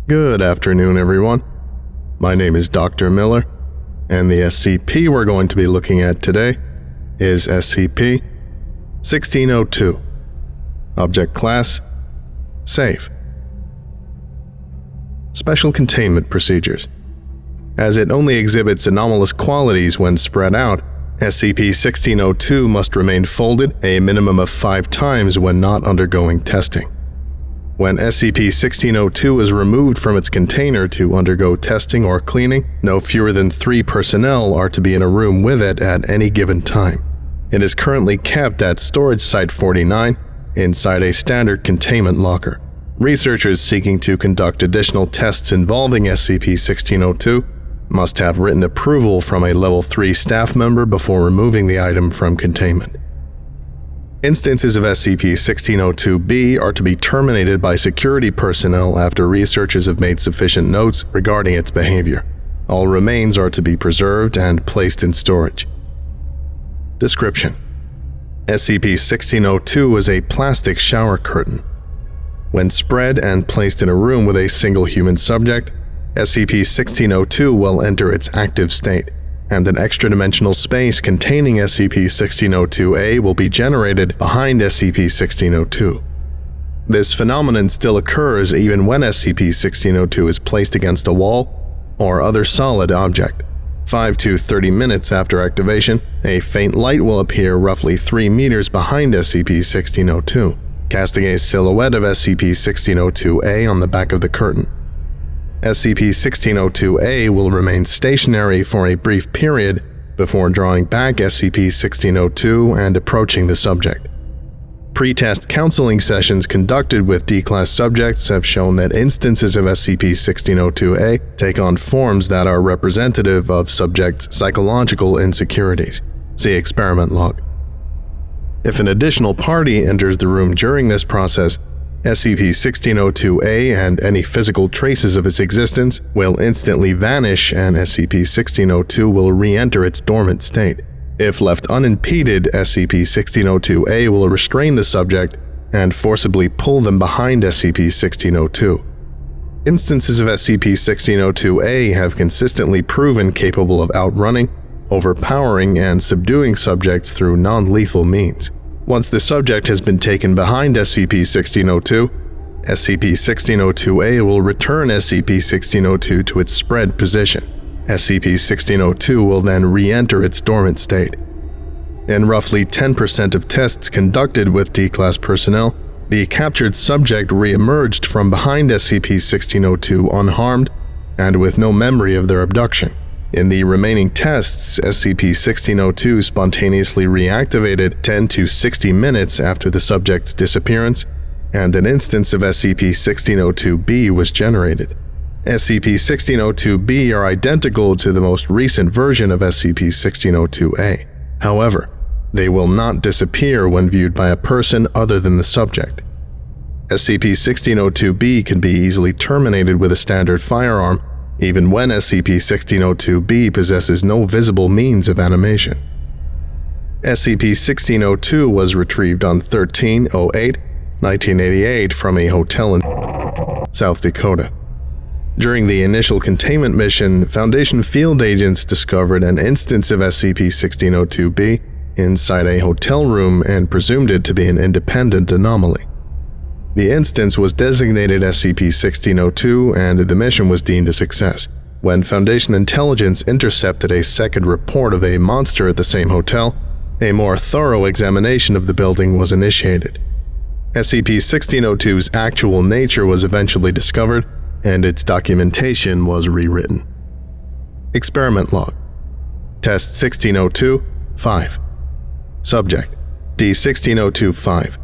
Good afternoon, everyone. My name is Dr. Miller, and the SCP we're going to be looking at today is SCP-1602. Object Class: Safe. Special Containment Procedures. As it only exhibits anomalous qualities when spread out, SCP-1602 must remain folded a minimum of 5 times when not undergoing testing. When SCP-1602 is removed from its container to undergo testing or cleaning, no fewer than 3 personnel are to be in a room with it at any given time. It is currently kept at Storage Site 49 inside a standard containment locker. Researchers seeking to conduct additional tests involving SCP-1602 must have written approval from a Level 3 staff member before removing the item from containment. Instances of SCP-1602-B are to be terminated by security personnel after researchers have made sufficient notes regarding its behavior. All remains are to be preserved and placed in storage. Description: SCP-1602 is a plastic shower curtain. When spread and placed in a room with a single human subject, SCP-1602 will enter its active state, and an extradimensional space containing SCP-1602-A will be generated behind SCP-1602. This phenomenon still occurs even when SCP-1602 is placed against a wall or other solid object. 5 to 30 minutes after activation, a faint light will appear roughly 3 meters behind SCP-1602, casting a silhouette of SCP-1602-A on the back of the curtain. SCP-1602-A will remain stationary for a brief period before drawing back SCP-1602 and approaching the subject. Pre-test counseling sessions conducted with D-Class subjects have shown that instances of SCP-1602-A take on forms that are representative of subjects' psychological insecurities. See experiment log. If an additional party enters the room during this process, SCP-1602-A and any physical traces of its existence will instantly vanish and SCP-1602 will re-enter its dormant state. If left unimpeded, SCP-1602-A will restrain the subject and forcibly pull them behind SCP-1602. Instances of SCP-1602-A have consistently proven capable of outrunning, overpowering, and subduing subjects through non-lethal means. Once the subject has been taken behind SCP-1602, SCP-1602-A will return SCP-1602 to its spread position. SCP-1602 will then re-enter its dormant state. In roughly 10% of tests conducted with D-Class personnel, the captured subject re-emerged from behind SCP-1602 unharmed and with no memory of their abduction. In the remaining tests, SCP-1602 spontaneously reactivated 10 to 60 minutes after the subject's disappearance, and an instance of SCP-1602-B was generated. SCP-1602-B are identical to the most recent version of SCP-1602-A. However, they will not disappear when viewed by a person other than the subject. SCP-1602-B can be easily terminated with a standard firearm, even when SCP-1602-B possesses no visible means of animation. SCP-1602 was retrieved on 13/08/1988 from a hotel in South Dakota. During the initial containment mission, Foundation field agents discovered an instance of SCP-1602-B inside a hotel room and presumed it to be an independent anomaly. The instance was designated SCP-1602 and the mission was deemed a success. When Foundation intelligence intercepted a second report of a monster at the same hotel, a more thorough examination of the building was initiated. SCP-1602's actual nature was eventually discovered, and its documentation was rewritten. Experiment log. Test 1602-5. Subject: D-1602-5.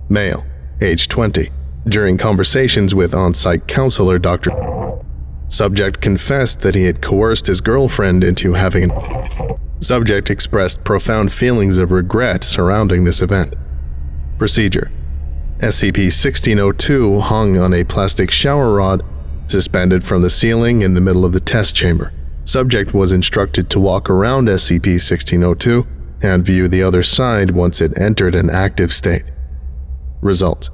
Male. Age 20. During conversations with on-site counselor Dr. Subject confessed that he had coerced his girlfriend into having Subject expressed profound feelings of regret surrounding this event. Procedure: SCP-1602 hung on a plastic shower rod suspended from the ceiling in the middle of the test chamber. Subject was instructed to walk around SCP-1602 and view the other side once it entered an active state. Result: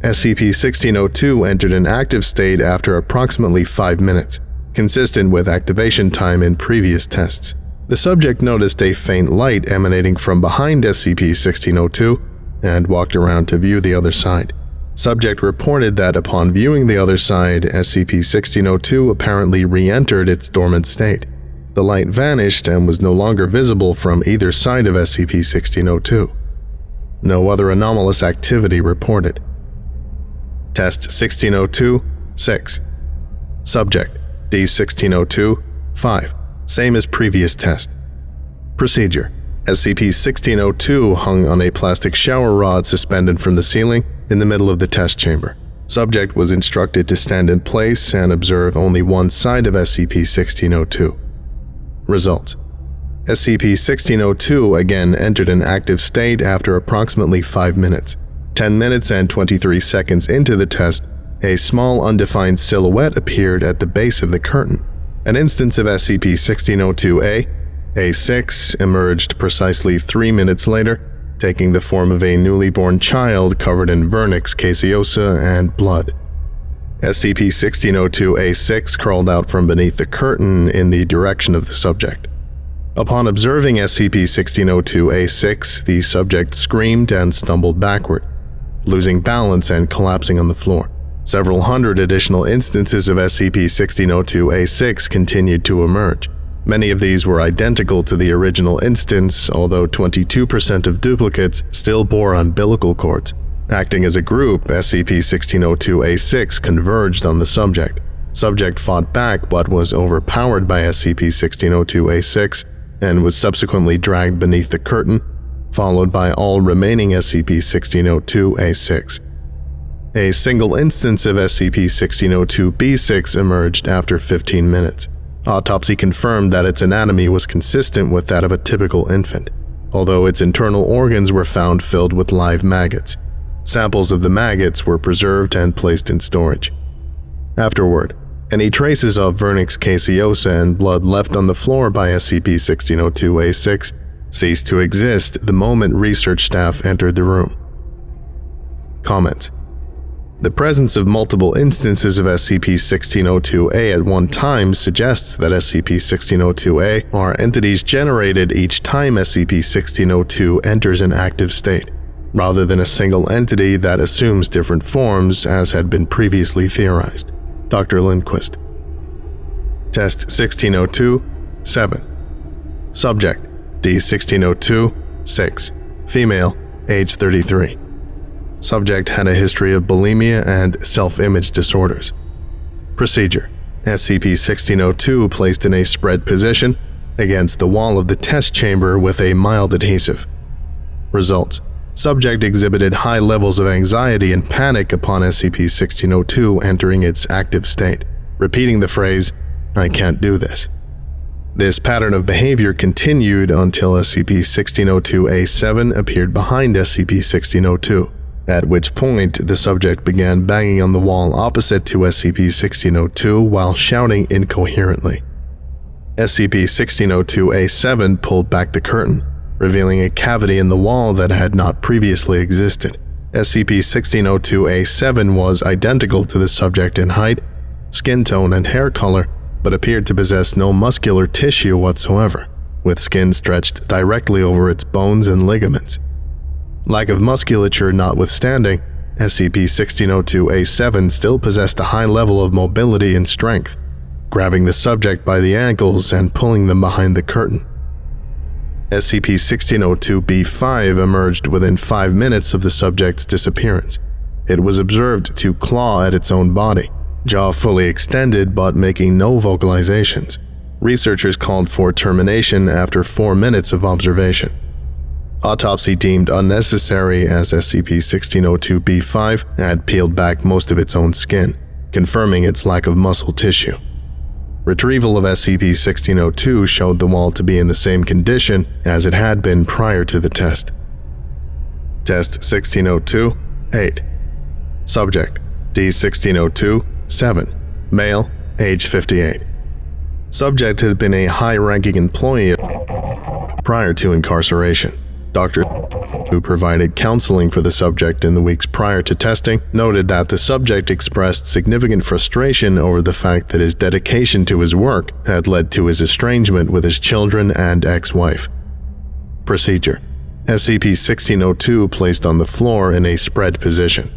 SCP-1602 entered an active state after approximately 5 minutes, consistent with activation time in previous tests. The subject noticed a faint light emanating from behind SCP-1602 and walked around to view the other side. Subject reported that upon viewing the other side, SCP-1602 apparently re-entered its dormant state. The light vanished and was no longer visible from either side of SCP-1602. No other anomalous activity reported. Test 1602-6. Subject D-1602-5. Same as previous test. Procedure: SCP-1602 hung on a plastic shower rod suspended from the ceiling in the middle of the test chamber. Subject was instructed to stand in place and observe only one side of SCP-1602. Results: SCP-1602 again entered an active state after approximately 5 minutes. 10 minutes and 23 seconds into the test, a small undefined silhouette appeared at the base of the curtain. An instance of SCP-1602-A, A6, emerged precisely 3 minutes later, taking the form of a newly born child covered in vernix caseosa and blood. SCP-1602-A6 crawled out from beneath the curtain in the direction of the subject. Upon observing SCP-1602-A6, the subject screamed and stumbled backward, losing balance and collapsing on the floor. Several hundred additional instances of SCP-1602-A6 continued to emerge. Many of these were identical to the original instance, although 22% of duplicates still bore umbilical cords. Acting as a group, SCP-1602-A6 converged on the subject. Subject fought back but was overpowered by SCP-1602-A6 and was subsequently dragged beneath the curtain, followed by all remaining SCP-1602-A6. A single instance of SCP-1602-B6 emerged after 15 minutes. Autopsy confirmed that its anatomy was consistent with that of a typical infant, although its internal organs were found filled with live maggots. Samples of the maggots were preserved and placed in storage. Afterward, any traces of vernix caseosa and blood left on the floor by SCP-1602-A6 ceased to exist the moment research staff entered the room. Comments: the presence of multiple instances of SCP-1602-A at one time suggests that SCP-1602-A are entities generated each time SCP-1602 enters an active state, rather than a single entity that assumes different forms as had been previously theorized. Dr. Lindquist. Test 1602-7. Subject D-1602-6. Female, age 33. Subject had a history of bulimia and self-image disorders. Procedure: SCP-1602 placed in a spread position against the wall of the test chamber with a mild adhesive. Results: subject exhibited high levels of anxiety and panic upon SCP-1602 entering its active state, repeating the phrase, "I can't do this." This pattern of behavior continued until SCP-1602-A7 appeared behind SCP-1602, at which point the subject began banging on the wall opposite to SCP-1602 while shouting incoherently. SCP-1602-A7 pulled back the curtain, revealing a cavity in the wall that had not previously existed. SCP-1602-A7 was identical to the subject in height, skin tone, and hair color, but appeared to possess no muscular tissue whatsoever, with skin stretched directly over its bones and ligaments. Lack of musculature notwithstanding, SCP-1602-A7 still possessed a high level of mobility and strength, grabbing the subject by the ankles and pulling them behind the curtain. SCP-1602-B5 emerged within 5 minutes of the subject's disappearance. It was observed to claw at its own body, jaw fully extended but making no vocalizations. Researchers called for termination after 4 minutes of observation. Autopsy deemed unnecessary as SCP-1602-B5 had peeled back most of its own skin, confirming its lack of muscle tissue. Retrieval of SCP-1602 showed the wall to be in the same condition as it had been prior to the test. Test 1602-8. Subject D-1602-7. Male, age 58. Subject had been a high-ranking employee prior to incarceration. Dr. who provided counseling for the subject in the weeks prior to testing, noted that the subject expressed significant frustration over the fact that his dedication to his work had led to his estrangement with his children and ex-wife. Procedure: SCP-1602 placed on the floor in a spread position.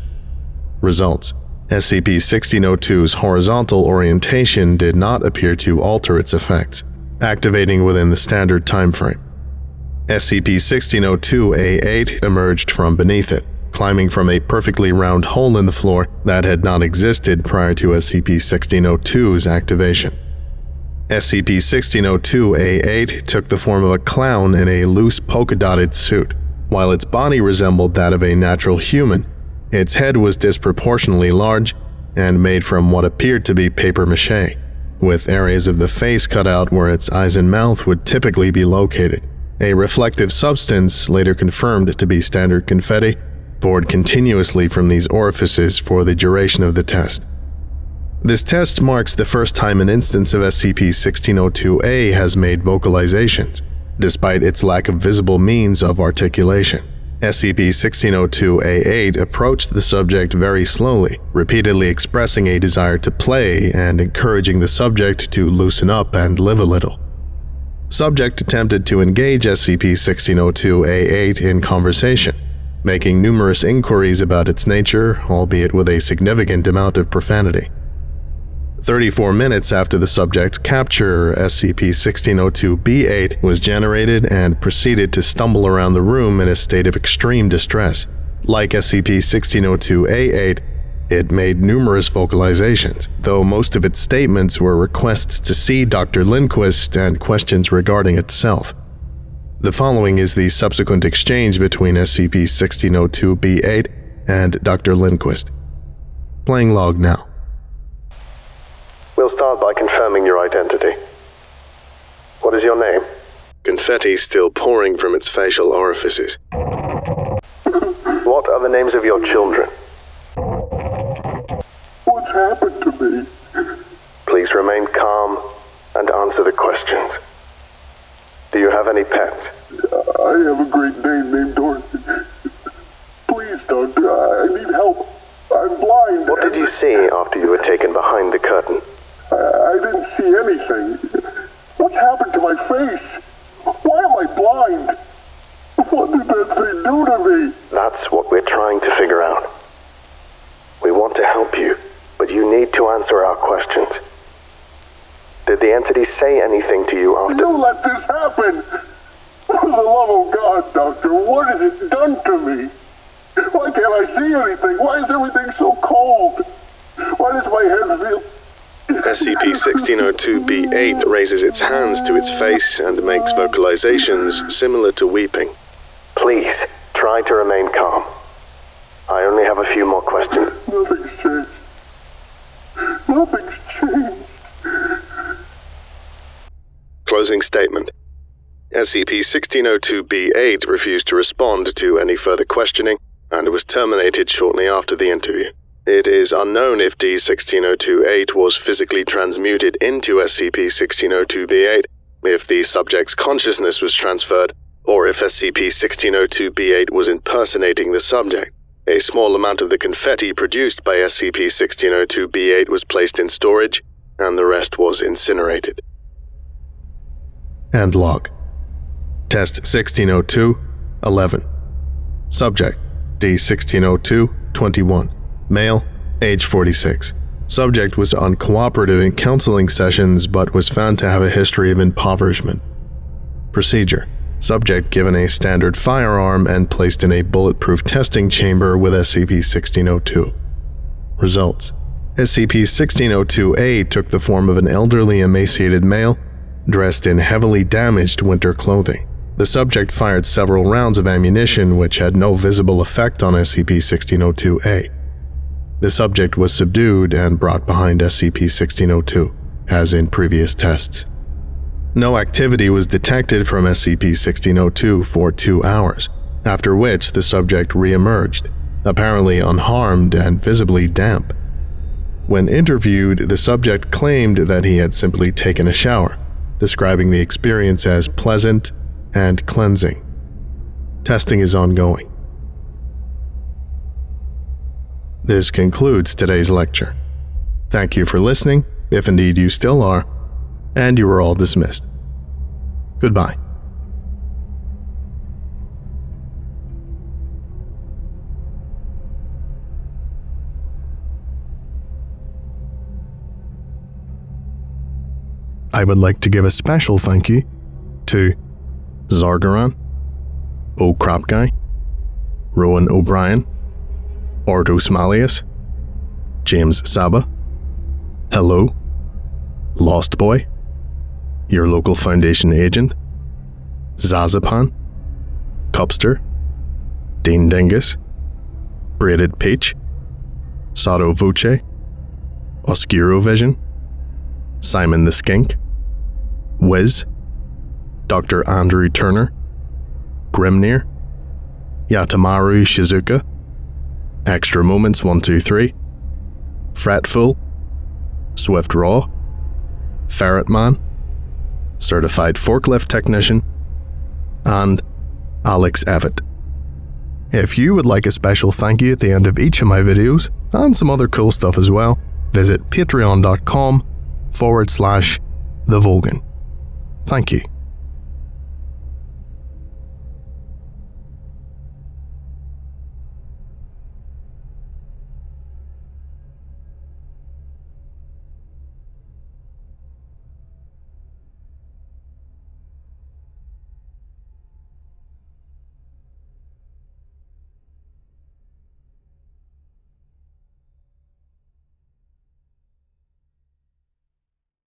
Results: SCP-1602's horizontal orientation did not appear to alter its effects, activating within the standard time frame. SCP-1602-A8 emerged from beneath it, climbing from a perfectly round hole in the floor that had not existed prior to SCP-1602's activation. SCP-1602-A8 took the form of a clown in a loose polka-dotted suit. While its body resembled that of a natural human, its head was disproportionately large and made from what appeared to be papier-mâché, with areas of the face cut out where its eyes and mouth would typically be located. A reflective substance, later confirmed to be standard confetti, poured continuously from these orifices for the duration of the test. This test marks the first time an instance of SCP-1602-A has made vocalizations, despite its lack of visible means of articulation. SCP-1602-A8 approached the subject very slowly, repeatedly expressing a desire to play and encouraging the subject to loosen up and live a little. Subject attempted to engage SCP-1602-A8 in conversation, making numerous inquiries about its nature, albeit with a significant amount of profanity. 34 minutes after the subject's capture, SCP-1602-B8 was generated and proceeded to stumble around the room in a state of extreme distress. Like SCP-1602-A8, it made numerous vocalizations, though most of its statements were requests to see Dr. Lindquist and questions regarding itself. The following is the subsequent exchange between SCP-1602-B8 and Dr. Lindquist. Playing log now. We'll start by confirming your identity. What is your name? Confetti still pouring from its facial orifices. What are the names of your children? What's happened to me? Please remain calm and answer the questions. Do you have any pets? I have a Great Dane named Dorothy. Please, Doctor, I need help. I'm blind. What did you see after you were taken behind the curtain? I didn't see anything. What's happened to my face? Why am I blind? What did that thing do to me? That's what we're trying to figure out. We want to help you, but you need to answer our questions. Did the entity say anything to you after... You let this happen! For the love of God, Doctor, what has it done to me? Why can't I see anything? Why is everything so cold? Why does my head feel... SCP-1602-B8 raises its hands to its face and makes vocalizations similar to weeping. Please, try to remain calm. I only have a few more questions. Nothing's changed. Nothing's changed. Closing statement. SCP-1602-B8 refused to respond to any further questioning and was terminated shortly after the interview. It is unknown if D-1602-8 was physically transmuted into SCP-1602-B8, if the subject's consciousness was transferred, or if SCP-1602-B8 was impersonating the subject. A small amount of the confetti produced by SCP-1602-B8 was placed in storage, and the rest was incinerated. End log. Test 1602-11. Subject: D-1602, 21. Male, age 46. Subject was uncooperative in counseling sessions but was found to have a history of impoverishment. Procedure: subject given a standard firearm and placed in a bulletproof testing chamber with SCP-1602. Results: SCP-1602-A took the form of an elderly, emaciated male dressed in heavily damaged winter clothing. The subject fired several rounds of ammunition which had no visible effect on SCP-1602-A. The subject was subdued and brought behind SCP-1602, as in previous tests. No activity was detected from SCP-1602 for 2 hours, after which the subject re-emerged, apparently unharmed and visibly damp. When interviewed, the subject claimed that he had simply taken a shower, describing the experience as pleasant and cleansing. Testing is ongoing. This concludes today's lecture. Thank you for listening, if indeed you still are, and you are all dismissed. Goodbye. I would like to give a special thank you to Zargaran, Oh Crap Guy, Rowan O'Brien, Ordos Malleus, James Saba, Hello, Lost Boy, Your Local Foundation Agent, Zazapan, Cupster, Dean Dingus, Braided Peach, Sotto Voce, Oscuro Vision, Simon the Skink, Wiz, Dr. Andrew Turner, Grimnir, Yatamaru Shizuka, Extra Moments 123, Fretful, Swift Raw, Ferret Man, Certified Forklift Technician, and Alex Evett. If you would like a special thank you at the end of each of my videos, and some other cool stuff as well, visit patreon.com/TheVolgun. Thank you.